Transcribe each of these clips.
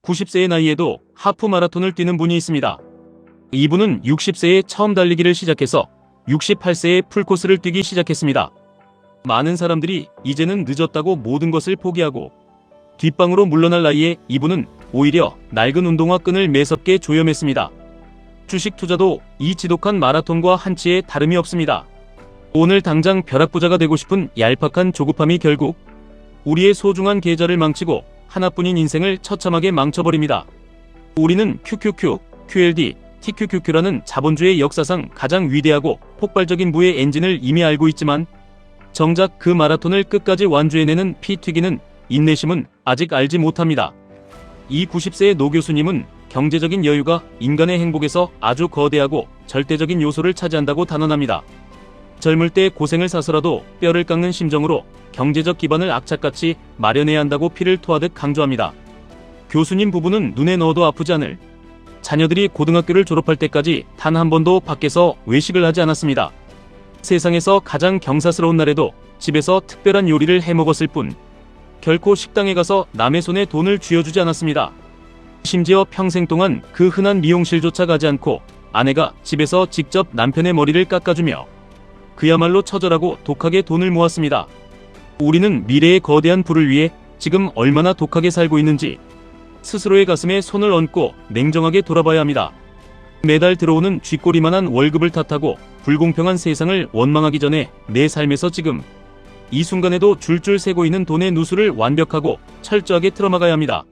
90세의 나이에도 하프 마라톤을 뛰는 분이 있습니다. 이분은 60세에 처음 달리기를 시작해서 68세에 풀코스를 뛰기 시작했습니다. 많은 사람들이 이제는 늦었다고 모든 것을 포기하고 뒷방으로 물러날 나이에 이분은 오히려 낡은 운동화 끈을 매섭게 조여맸습니다. 주식 투자도 이 지독한 마라톤과 한치의 다름이 없습니다. 오늘 당장 벼락부자가 되고 싶은 얄팍한 조급함이 결국 우리의 소중한 계좌를 망치고 하나뿐인 인생을 처참하게 망쳐버립니다. 우리는 QQQ, QLD, TQQQ라는 자본주의 역사상 가장 위대하고 폭발적인 부의 엔진을 이미 알고 있지만 정작 그 마라톤을 끝까지 완주해내는 피 튀기는 인내심은 아직 알지 못합니다. 이 90세의 노 교수님은 경제적인 여유가 인간의 행복에서 아주 거대하고 절대적인 요소를 차지한다고 단언합니다. 젊을 때 고생을 사서라도 뼈를 깎는 심정으로 경제적 기반을 악착같이 마련해야 한다고 피를 토하듯 강조합니다. 교수님 부부는 눈에 넣어도 아프지 않을 자녀들이 고등학교를 졸업할 때까지 단 한 번도 밖에서 외식을 하지 않았습니다. 세상에서 가장 경사스러운 날에도 집에서 특별한 요리를 해먹었을 뿐 결코 식당에 가서 남의 손에 돈을 쥐어주지 않았습니다. 심지어 평생 동안 그 흔한 미용실조차 가지 않고 아내가 집에서 직접 남편의 머리를 깎아주며 그야말로 처절하고 독하게 돈을 모았습니다. 우리는 미래의 거대한 부를 위해 지금 얼마나 독하게 살고 있는지 스스로의 가슴에 손을 얹고 냉정하게 돌아봐야 합니다. 매달 들어오는 쥐꼬리만한 월급을 탓하고 불공평한 세상을 원망하기 전에 내 삶에서 지금 이 순간에도 줄줄 새고 있는 돈의 누수를 완벽하고 철저하게 틀어막아야 합니다.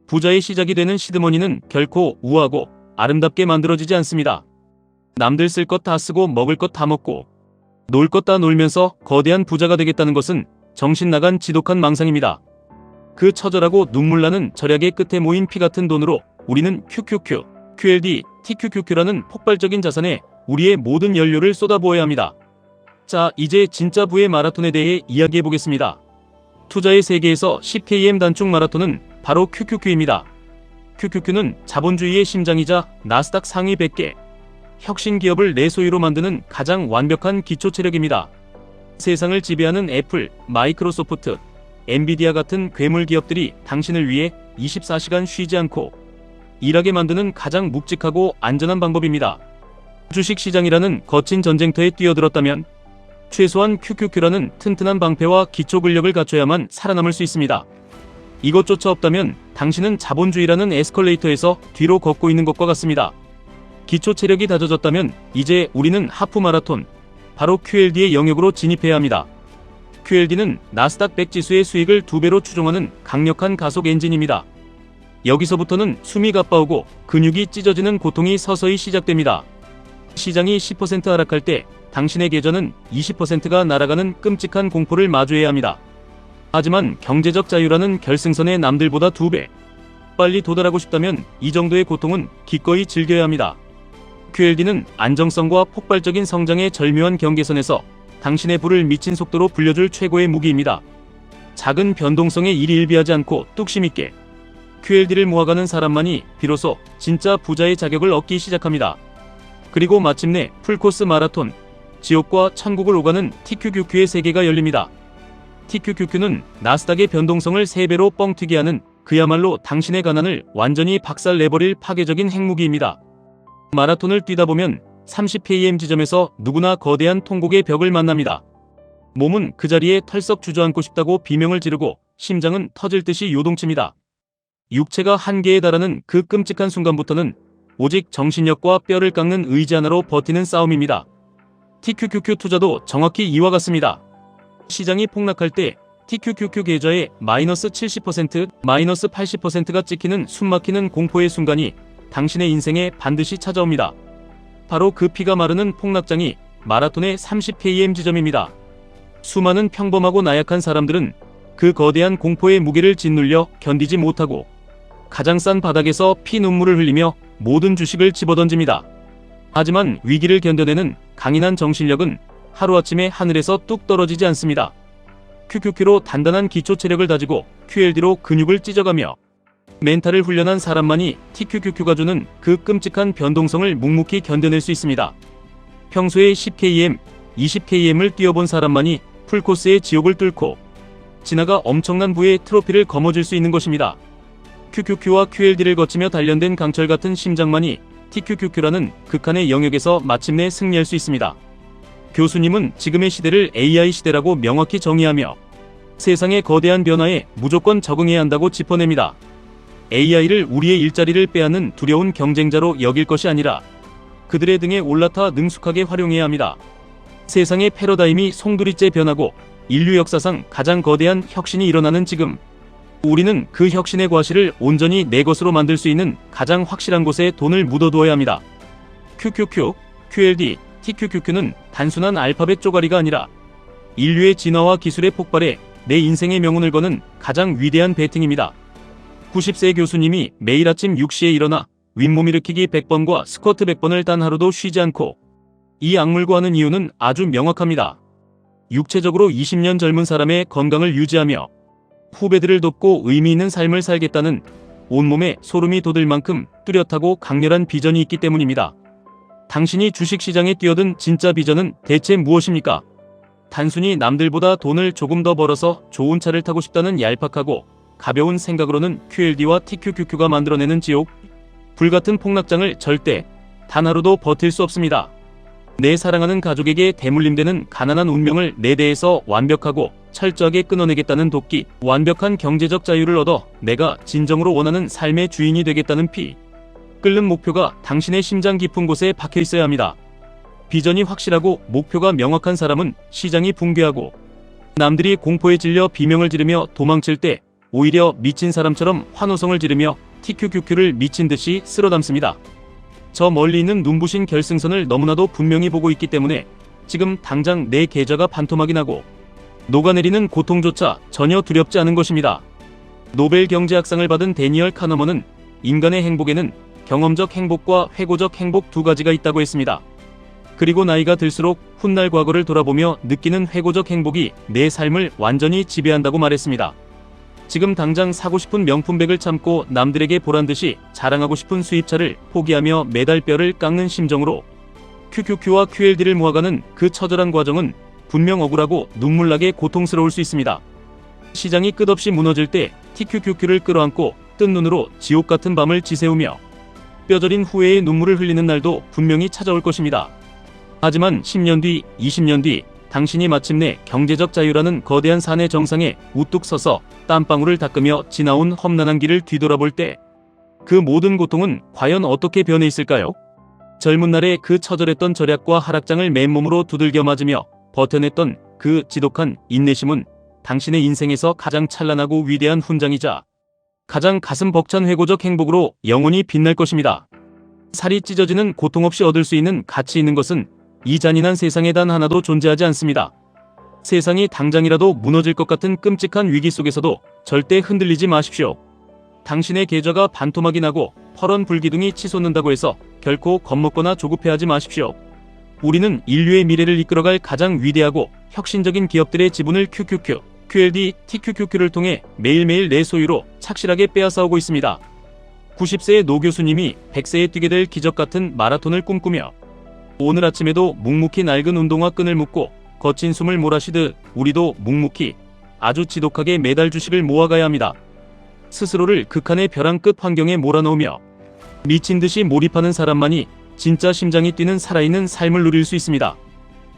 부자의 시작이 되는 시드머니는 결코 우아하고 아름답게 만들어지지 않습니다. 남들 쓸 것 다 쓰고 먹을 것 다 먹고 놀 것 다 놀면서 거대한 부자가 되겠다는 것은 정신 나간 지독한 망상입니다. 그 처절하고 눈물나는 절약의 끝에 모인 피 같은 돈으로 우리는 QQQ, QLD, TQQQ라는 폭발적인 자산에 우리의 모든 연료를 쏟아부어야 합니다. 자, 이제 진짜 부의 마라톤에 대해 이야기해보겠습니다. 투자의 세계에서 10km 단축 마라톤은 바로 QQQ입니다. QQQ는 자본주의의 심장이자 나스닥 상위 100개 혁신 기업을 내 소유로 만드는 가장 완벽한 기초 체력입니다. 세상을 지배하는 애플, 마이크로소프트, 엔비디아 같은 괴물 기업들이 당신을 위해 24시간 쉬지 않고 일하게 만드는 가장 묵직하고 안전한 방법입니다. 주식시장이라는 거친 전쟁터에 뛰어들었다면 최소한 QQQ라는 튼튼한 방패와 기초 근력을 갖춰야만 살아남을 수 있습니다. 이것조차 없다면 당신은 자본주의라는 에스컬레이터에서 뒤로 걷고 있는 것과 같습니다. 기초 체력이 다져졌다면 이제 우리는 하프 마라톤, 바로 QLD의 영역으로 진입해야 합니다. QLD는 나스닥 100 지수의 수익을 2배로 추종하는 강력한 가속 엔진입니다. 여기서부터는 숨이 가빠오고 근육이 찢어지는 고통이 서서히 시작됩니다. 시장이 10% 하락할 때 당신의 계좌는 20%가 날아가는 끔찍한 공포를 마주해야 합니다. 하지만 경제적 자유라는 결승선에 남들보다 2배 빨리 도달하고 싶다면 이 정도의 고통은 기꺼이 즐겨야 합니다. QLD는 안정성과 폭발적인 성장의 절묘한 경계선에서 당신의 부를 미친 속도로 불려줄 최고의 무기입니다. 작은 변동성에 일희일비하지 않고 뚝심있게 QLD를 모아가는 사람만이 비로소 진짜 부자의 자격을 얻기 시작합니다. 그리고 마침내 풀코스 마라톤, 지옥과 천국을 오가는 TQQQ의 세계가 열립니다. TQQQ는 나스닥의 변동성을 3배로 뻥튀기 하는 그야말로 당신의 가난을 완전히 박살내버릴 파괴적인 핵무기입니다. 마라톤을 뛰다 보면 30km 지점에서 누구나 거대한 통곡의 벽을 만납니다. 몸은 그 자리에 털썩 주저앉고 싶다고 비명을 지르고 심장은 터질 듯이 요동칩니다. 육체가 한계에 달하는 그 끔찍한 순간부터는 오직 정신력과 뼈를 깎는 의지 하나로 버티는 싸움입니다. TQQQ 투자도 정확히 이와 같습니다. 시장이 폭락할 때 TQQQ 계좌에 마이너스 70%, 마이너스 80%가 찍히는 숨막히는 공포의 순간이 당신의 인생에 반드시 찾아옵니다. 바로 그 피가 마르는 폭락장이 마라톤의 30km 지점입니다. 수많은 평범하고 나약한 사람들은 그 거대한 공포의 무게를 짓눌려 견디지 못하고 가장 싼 바닥에서 피눈물을 흘리며 모든 주식을 집어던집니다. 하지만 위기를 견뎌내는 강인한 정신력은 하루아침에 하늘에서 뚝 떨어지지 않습니다. QQQ로 단단한 기초 체력을 다지고 QLD로 근육을 찢어가며 멘탈을 훈련한 사람만이 TQQQ가 주는 그 끔찍한 변동성을 묵묵히 견뎌낼 수 있습니다. 평소에 10km, 20km를 뛰어본 사람만이 풀코스의 지옥을 뚫고 지나가 엄청난 부의 트로피를 거머쥘 수 있는 것입니다. QQQ와 QLD를 거치며 단련된 강철 같은 심장만이 TQQQ라는 극한의 영역에서 마침내 승리할 수 있습니다. 교수님은 지금의 시대를 AI 시대라고 명확히 정의하며 세상의 거대한 변화에 무조건 적응해야 한다고 짚어냅니다. AI를 우리의 일자리를 빼앗는 두려운 경쟁자로 여길 것이 아니라 그들의 등에 올라타 능숙하게 활용해야 합니다. 세상의 패러다임이 송두리째 변하고 인류 역사상 가장 거대한 혁신이 일어나는 지금, 우리는 그 혁신의 과실을 온전히 내 것으로 만들 수 있는 가장 확실한 곳에 돈을 묻어두어야 합니다. QQQ, QLD, TQQQ는 단순한 알파벳 쪼가리가 아니라 인류의 진화와 기술의 폭발에 내 인생의 명운을 거는 가장 위대한 베팅입니다. 90세 교수님이 매일 아침 6시에 일어나 윗몸 일으키기 100번과 스쿼트 100번을 단 하루도 쉬지 않고 이 악물고 하는 이유는 아주 명확합니다. 육체적으로 20년 젊은 사람의 건강을 유지하며 후배들을 돕고 의미 있는 삶을 살겠다는 온몸에 소름이 돋을 만큼 뚜렷하고 강렬한 비전이 있기 때문입니다. 당신이 주식시장에 뛰어든 진짜 비전은 대체 무엇입니까? 단순히 남들보다 돈을 조금 더 벌어서 좋은 차를 타고 싶다는 얄팍하고 가벼운 생각으로는 QLD와 TQQQ가 만들어내는 지옥, 불같은 폭락장을 절대 단 하루도 버틸 수 없습니다. 내 사랑하는 가족에게 대물림되는 가난한 운명을 내 대에서 완벽하고 철저하게 끊어내겠다는 도끼, 완벽한 경제적 자유를 얻어 내가 진정으로 원하는 삶의 주인이 되겠다는 피 끓는 목표가 당신의 심장 깊은 곳에 박혀 있어야 합니다. 비전이 확실하고 목표가 명확한 사람은 시장이 붕괴하고 남들이 공포에 질려 비명을 지르며 도망칠 때 오히려 미친 사람처럼 환호성을 지르며 TQQQ를 미친 듯이 쓸어담습니다. 저 멀리 있는 눈부신 결승선을 너무나도 분명히 보고 있기 때문에 지금 당장 내 계좌가 반토막이 나고 녹아내리는 고통조차 전혀 두렵지 않은 것입니다. 노벨 경제학상을 받은 데니얼 카너먼은 인간의 행복에는 경험적 행복과 회고적 행복 두 가지가 있다고 했습니다. 그리고 나이가 들수록 훗날 과거를 돌아보며 느끼는 회고적 행복이 내 삶을 완전히 지배한다고 말했습니다. 지금 당장 사고 싶은 명품백을 참고 남들에게 보란듯이 자랑하고 싶은 수입차를 포기하며 매달 뼈를 깎는 심정으로 QQQ와 QLD를 모아가는 그 처절한 과정은 분명 억울하고 눈물나게 고통스러울 수 있습니다. 시장이 끝없이 무너질 때 TQQQ를 끌어안고 뜬 눈으로 지옥 같은 밤을 지새우며 뼈저린 후회의 눈물을 흘리는 날도 분명히 찾아올 것입니다. 하지만 10년 뒤, 20년 뒤 당신이 마침내 경제적 자유라는 거대한 산의 정상에 우뚝 서서 땀방울을 닦으며 지나온 험난한 길을 뒤돌아볼 때 그 모든 고통은 과연 어떻게 변해 있을까요? 젊은 날의 그 처절했던 절약과 하락장을 맨몸으로 두들겨 맞으며 버텨냈던 그 지독한 인내심은 당신의 인생에서 가장 찬란하고 위대한 훈장이자 가장 가슴 벅찬 회고적 행복으로 영원히 빛날 것입니다. 살이 찢어지는 고통 없이 얻을 수 있는 가치 있는 것은 이 잔인한 세상에 단 하나도 존재하지 않습니다. 세상이 당장이라도 무너질 것 같은 끔찍한 위기 속에서도 절대 흔들리지 마십시오. 당신의 계좌가 반토막이 나고 퍼런 불기둥이 치솟는다고 해서 결코 겁먹거나 조급해하지 마십시오. 우리는 인류의 미래를 이끌어갈 가장 위대하고 혁신적인 기업들의 지분을 QQQ, QLD, TQQQ를 통해 매일매일 내 소유로 착실하게 빼앗아오고 있습니다. 90세의 노 교수님이 100세에 뛰게 될 기적 같은 마라톤을 꿈꾸며 오늘 아침에도 묵묵히 낡은 운동화 끈을 묶고 거친 숨을 몰아쉬듯 우리도 묵묵히 아주 지독하게 매달 주식을 모아가야 합니다. 스스로를 극한의 벼랑 끝 환경에 몰아넣으며 미친 듯이 몰입하는 사람만이 진짜 심장이 뛰는 살아있는 삶을 누릴 수 있습니다.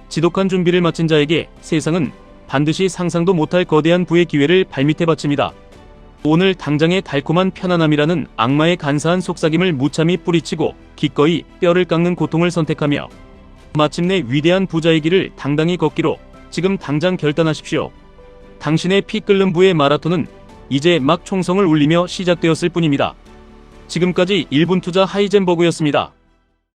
지독한 준비를 마친 자에게 세상은 반드시 상상도 못할 거대한 부의 기회를 발밑에 바칩니다. 오늘 당장의 달콤한 편안함이라는 악마의 간사한 속삭임을 무참히 뿌리치고 기꺼이 뼈를 깎는 고통을 선택하며 마침내 위대한 부자의 길을 당당히 걷기로 지금 당장 결단하십시오. 당신의 피 끓는 부의 마라톤은 이제 막 총성을 울리며 시작되었을 뿐입니다. 지금까지 1분 투자 하이젠버그였습니다.